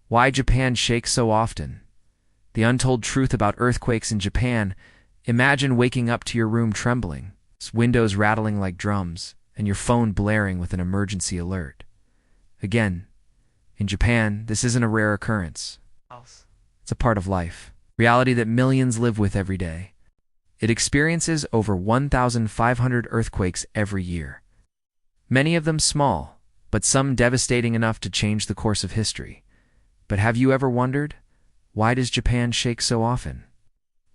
Why Japan shakes so often. The untold truth about earthquakes in Japan. Imagine waking up to your room trembling, windows rattling like drums, and your phone blaring with an emergency alert. Again, in Japan, this isn't a rare occurrence. It's a part of life, reality that millions live with every day. It experiences over 1,500 earthquakes every year. Many of them small, but some devastating enough to change the course of history. But have you ever wondered, why does Japan shake so often?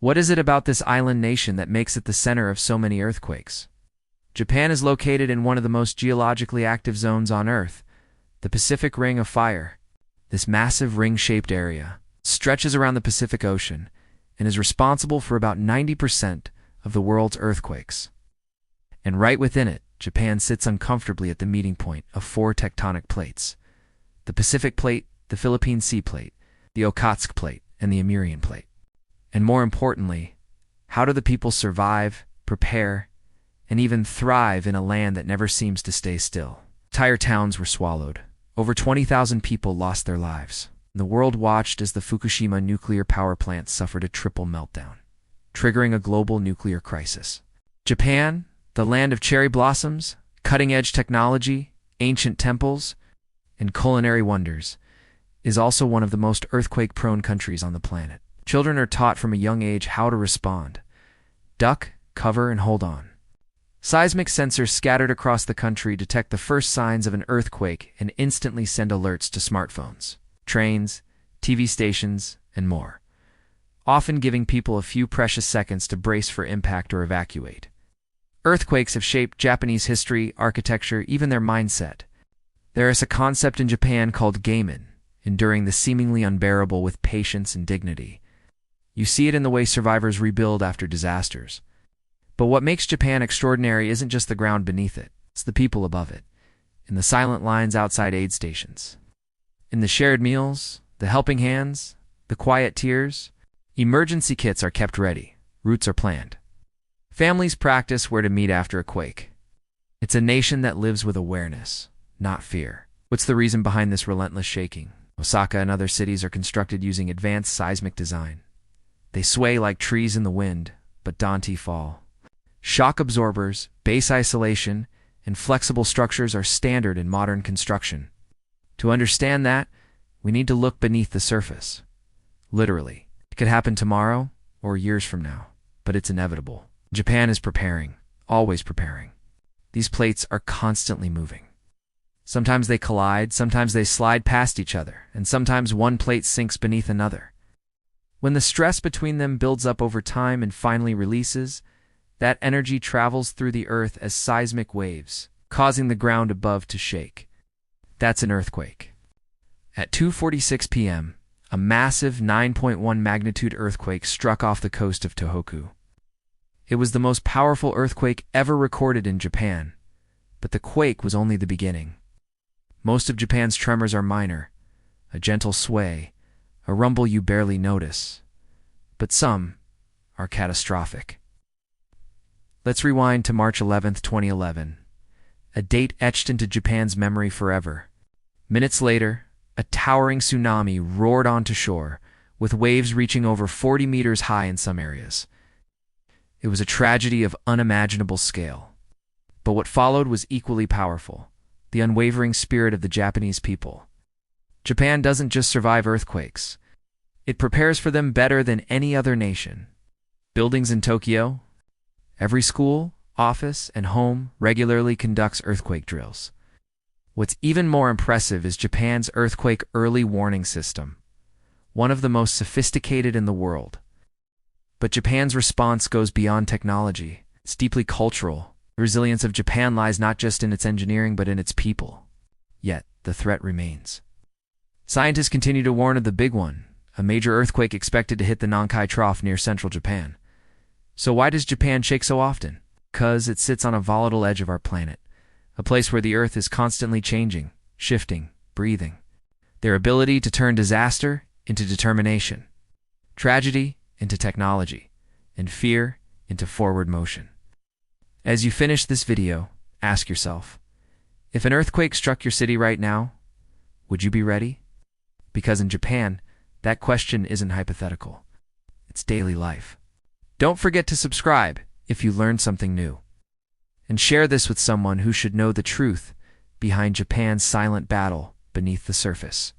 What is it about this island nation that makes it the center of so many earthquakes? Japan is located in one of the most geologically active zones on Earth, the Pacific Ring of Fire. This massive ring-shaped area stretches around the Pacific Ocean and is responsible for about 90% of the world's earthquakes. And right within it, Japan sits uncomfortably at the meeting point of four tectonic plates: the Pacific Plate, the Philippine Sea Plate, the Okhotsk Plate, and the Amurian Plate. And more importantly, how do the people survive, prepare, and even thrive in a land that never seems to stay still? Entire towns were swallowed. Over 20,000 people lost their lives. The world watched as the Fukushima nuclear power plant suffered a triple meltdown, triggering a global nuclear crisis. Japan, the land of cherry blossoms, cutting-edge technology, ancient temples, and culinary wonders, is also one of the most earthquake-prone countries on the planet. Children are taught from a young age how to respond: duck, cover, and hold on. Seismic sensors scattered across the country detect the first signs of an earthquake and instantly send alerts to smartphones, trains, TV stations, and more, often giving people a few precious seconds to brace for impact or evacuate. Earthquakes have shaped Japanese history, architecture, even their mindset. There is a concept in Japan called Gaman, enduring the seemingly unbearable with patience and dignity. You see it in the way survivors rebuild after disasters. But what makes Japan extraordinary isn't just the ground beneath it, it's the people above it, in the silent lines outside aid stations, in the shared meals, the helping hands, the quiet tears. Emergency kits are kept ready, routes are planned. Families practice where to meet after a quake. It's a nation that lives with awareness, not fear. What's the reason behind this relentless shaking? Osaka and other cities are constructed using advanced seismic design. They sway like trees in the wind, but don't fall. Shock absorbers, base isolation, and flexible structures are standard in modern construction. To understand that, we need to look beneath the surface. Literally. It could happen tomorrow or years from now, but it's inevitable. Japan is preparing, always preparing. These plates are constantly moving. Sometimes they collide, sometimes they slide past each other, and sometimes one plate sinks beneath another. When the stress between them builds up over time and finally releases, that energy travels through the earth as seismic waves, causing the ground above to shake. That's an earthquake. At 2:46 p.m., a massive 9.1 magnitude earthquake struck off the coast of Tohoku. It was the most powerful earthquake ever recorded in Japan, but the quake was only the beginning. Most of Japan's tremors are minor, a gentle sway, a rumble you barely notice, but some are catastrophic. Let's rewind to March 11, 2011, a date etched into Japan's memory forever. Minutes later, a towering tsunami roared onto shore, with waves reaching over 40 meters high in some areas. It was a tragedy of unimaginable scale. But what followed was equally powerful: the unwavering spirit of the Japanese people. Japan doesn't just survive earthquakes. It prepares for them better than any other nation. Buildings in Tokyo, every school, office, and home regularly conducts earthquake drills. What's even more impressive is Japan's earthquake early warning system, one of the most sophisticated in the world. But Japan's response goes beyond technology. It's deeply cultural. The resilience of Japan lies not just in its engineering but in its people. Yet, the threat remains. Scientists continue to warn of the big one, a major earthquake expected to hit the Nankai Trough near central Japan. So why does Japan shake so often? Because it sits on a volatile edge of our planet, a place where the Earth is constantly changing, shifting, breathing. Their ability to turn disaster into determination, tragedy into technology, and fear into forward motion. As you finish this video, ask yourself, if an earthquake struck your city right now, would you be ready? Because in Japan, that question isn't hypothetical. It's daily life. Don't forget to subscribe if you learned something new. And share this with someone who should know the truth behind Japan's silent battle beneath the surface.